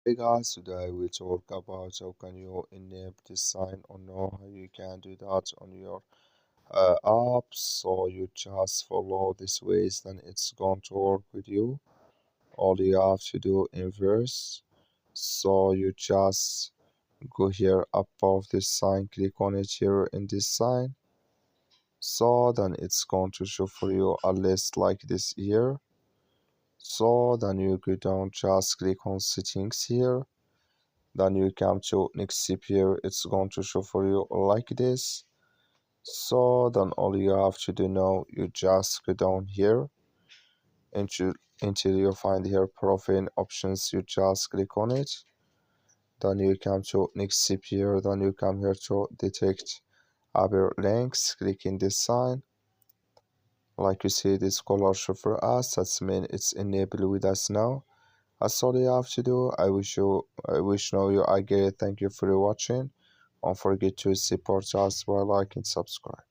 Hey guys, today we talk about how can you enable this sign or know how you can do that on your app. So you just follow this ways, then it's going to work with you. All you have to do inverse. So you just go here above this sign, click on it here in this sign. So then it's going to show for you a list like this here. So then you go down, just click on settings here. Then you come to next zip here, it's going to show for you like this. So then all you have to do now, you just go down here until you find here profile options, you just click on it. Then you come to next zip here, then you come here to detect hyperlinks, click in this sign. Like you see this color show for us, that's mean it's enabled with us now. That's all you have to do. I wish now you I get it. Thank you for watching. Don't forget to support us by like and subscribe.